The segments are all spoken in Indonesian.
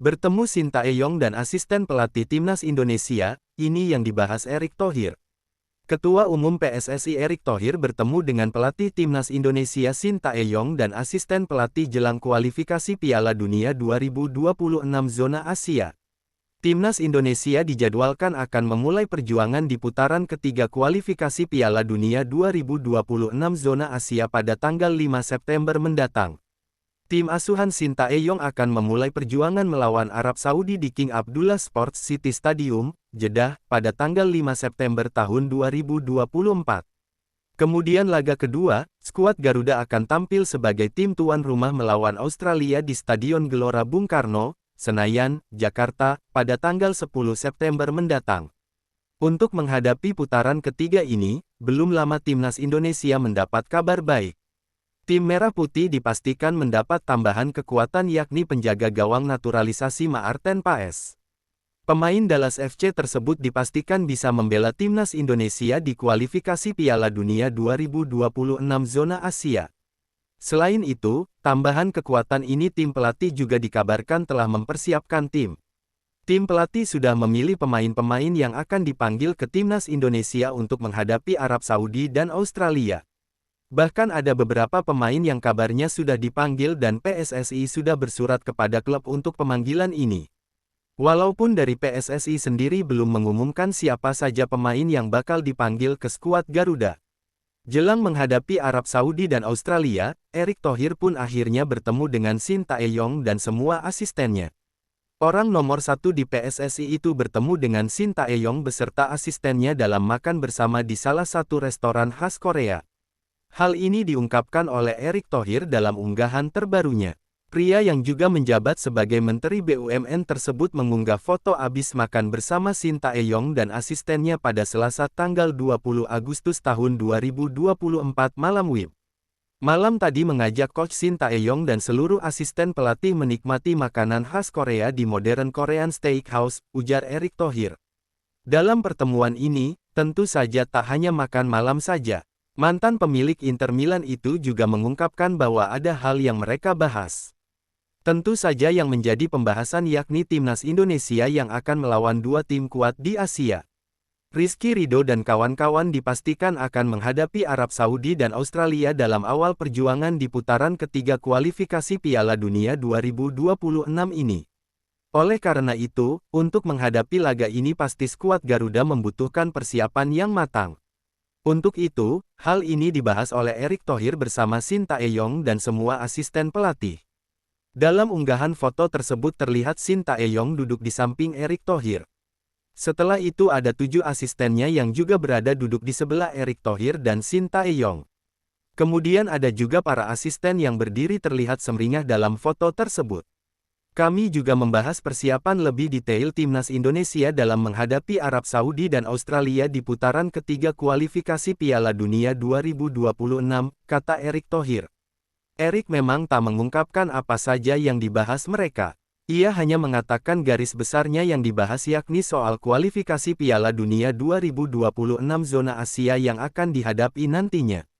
Bertemu Sintayong dan asisten pelatih timnas Indonesia, ini yang dibahas Erick Thohir. Ketua Umum PSSI Erick Thohir bertemu dengan pelatih timnas Indonesia Sintayong dan asisten pelatih jelang kualifikasi Piala Dunia 2026 zona Asia. Timnas Indonesia dijadwalkan akan memulai perjuangan di putaran ketiga kualifikasi Piala Dunia 2026 zona Asia pada tanggal 5 September mendatang. Tim asuhan Sintayong akan memulai perjuangan melawan Arab Saudi di King Abdullah Sports City Stadium, Jeddah, pada tanggal 5 September tahun 2024. Kemudian laga kedua, skuad Garuda akan tampil sebagai tim tuan rumah melawan Australia di Stadion Gelora Bung Karno, Senayan, Jakarta, pada tanggal 10 September mendatang. Untuk menghadapi putaran ketiga ini, belum lama timnas Indonesia mendapat kabar baik. Tim Merah Putih dipastikan mendapat tambahan kekuatan yakni penjaga gawang naturalisasi Maarten Paes. Pemain Dallas FC tersebut dipastikan bisa membela timnas Indonesia di kualifikasi Piala Dunia 2026 zona Asia. Selain itu, tambahan kekuatan ini tim pelatih juga dikabarkan telah mempersiapkan tim. Tim pelatih sudah memilih pemain-pemain yang akan dipanggil ke timnas Indonesia untuk menghadapi Arab Saudi dan Australia. Bahkan ada beberapa pemain yang kabarnya sudah dipanggil dan PSSI sudah bersurat kepada klub untuk pemanggilan ini. Walaupun dari PSSI sendiri belum mengumumkan siapa saja pemain yang bakal dipanggil ke skuad Garuda. Jelang menghadapi Arab Saudi dan Australia, Erick Thohir pun akhirnya bertemu dengan Sintayong dan semua asistennya. Orang nomor satu di PSSI itu bertemu dengan Sintayong beserta asistennya dalam makan bersama di salah satu restoran khas Korea. Hal ini diungkapkan oleh Erick Thohir dalam unggahan terbarunya. Pria yang juga menjabat sebagai Menteri BUMN tersebut mengunggah foto abis makan bersama Sintayong dan asistennya pada Selasa tanggal 20 Agustus tahun 2024 malam WIB. Malam tadi mengajak Coach Sintayong dan seluruh asisten pelatih menikmati makanan khas Korea di Modern Korean Steakhouse, ujar Erick Thohir. Dalam pertemuan ini, tentu saja tak hanya makan malam saja. Mantan pemilik Inter Milan itu juga mengungkapkan bahwa ada hal yang mereka bahas. Tentu saja yang menjadi pembahasan yakni timnas Indonesia yang akan melawan dua tim kuat di Asia. Rizky Ridho dan kawan-kawan dipastikan akan menghadapi Arab Saudi dan Australia dalam awal perjuangan di putaran ketiga kualifikasi Piala Dunia 2026 ini. Oleh karena itu, untuk menghadapi laga ini pasti skuad Garuda membutuhkan persiapan yang matang. Untuk itu, hal ini dibahas oleh Erick Thohir bersama Sintayong dan semua asisten pelatih. Dalam unggahan foto tersebut terlihat Sintayong duduk di samping Erick Thohir. Setelah itu ada 7 asistennya yang juga berada duduk di sebelah Erick Thohir dan Sintayong. Kemudian ada juga para asisten yang berdiri terlihat semringah dalam foto tersebut. Kami juga membahas persiapan lebih detail timnas Indonesia dalam menghadapi Arab Saudi dan Australia di putaran ketiga kualifikasi Piala Dunia 2026, kata Erick Thohir. Erick memang tak mengungkapkan apa saja yang dibahas mereka. Ia hanya mengatakan garis besarnya yang dibahas yakni soal kualifikasi Piala Dunia 2026 zona Asia yang akan dihadapi nantinya.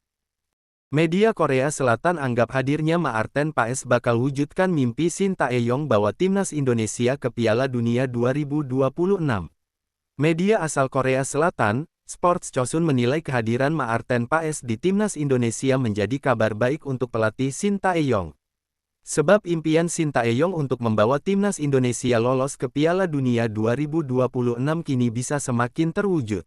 Media Korea Selatan anggap hadirnya Maarten Paes bakal wujudkan mimpi Sintayong bawa timnas Indonesia ke Piala Dunia 2026. Media asal Korea Selatan, Sports Chosun menilai kehadiran Maarten Paes di timnas Indonesia menjadi kabar baik untuk pelatih Sintayong. Sebab impian Sintayong untuk membawa timnas Indonesia lolos ke Piala Dunia 2026 kini bisa semakin terwujud.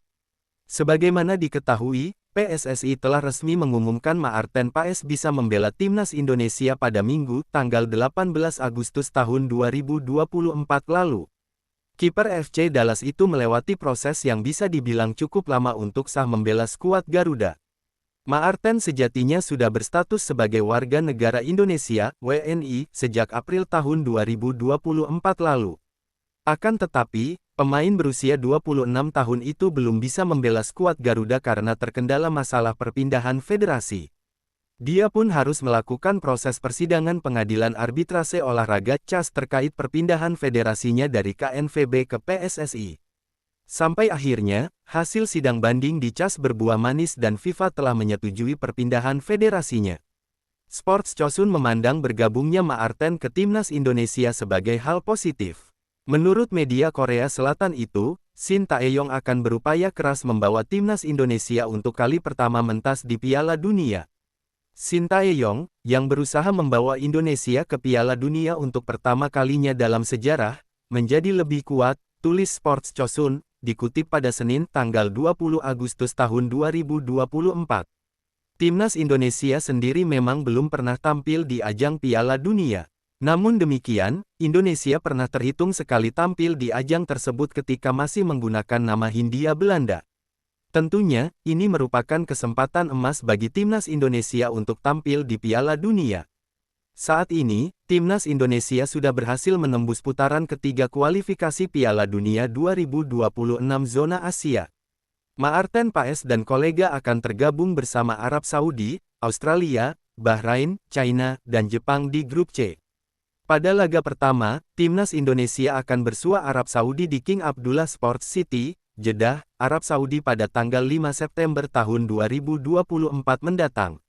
Sebagaimana diketahui, PSSI telah resmi mengumumkan Maarten Paes bisa membela timnas Indonesia pada Minggu, tanggal 18 Agustus tahun 2024 lalu. Kiper FC Dallas itu melewati proses yang bisa dibilang cukup lama untuk sah membela skuad Garuda. Maarten sejatinya sudah berstatus sebagai warga negara Indonesia, WNI, sejak April tahun 2024 lalu. Akan tetapi, pemain berusia 26 tahun itu belum bisa membela skuad Garuda karena terkendala masalah perpindahan federasi. Dia pun harus melakukan proses persidangan pengadilan arbitrase olahraga CAS terkait perpindahan federasinya dari KNVB ke PSSI. Sampai akhirnya, hasil sidang banding di CAS berbuah manis dan FIFA telah menyetujui perpindahan federasinya. Sports Chosun memandang bergabungnya Maarten ke timnas Indonesia sebagai hal positif. Menurut media Korea Selatan itu, Shin Tae-yong akan berupaya keras membawa timnas Indonesia untuk kali pertama mentas di Piala Dunia. Shin Tae-yong, yang berusaha membawa Indonesia ke Piala Dunia untuk pertama kalinya dalam sejarah, menjadi lebih kuat, tulis Sports Chosun, dikutip pada Senin tanggal 20 Agustus tahun 2024. Timnas Indonesia sendiri memang belum pernah tampil di ajang Piala Dunia. Namun demikian, Indonesia pernah terhitung sekali tampil di ajang tersebut ketika masih menggunakan nama Hindia Belanda. Tentunya, ini merupakan kesempatan emas bagi timnas Indonesia untuk tampil di Piala Dunia. Saat ini, timnas Indonesia sudah berhasil menembus putaran ketiga kualifikasi Piala Dunia 2026 zona Asia. Maarten Paes dan kolega akan tergabung bersama Arab Saudi, Australia, Bahrain, China, dan Jepang di grup C. Pada laga pertama, timnas Indonesia akan bersua Arab Saudi di King Abdullah Sports City, Jeddah, Arab Saudi pada tanggal 5 September tahun 2024 mendatang.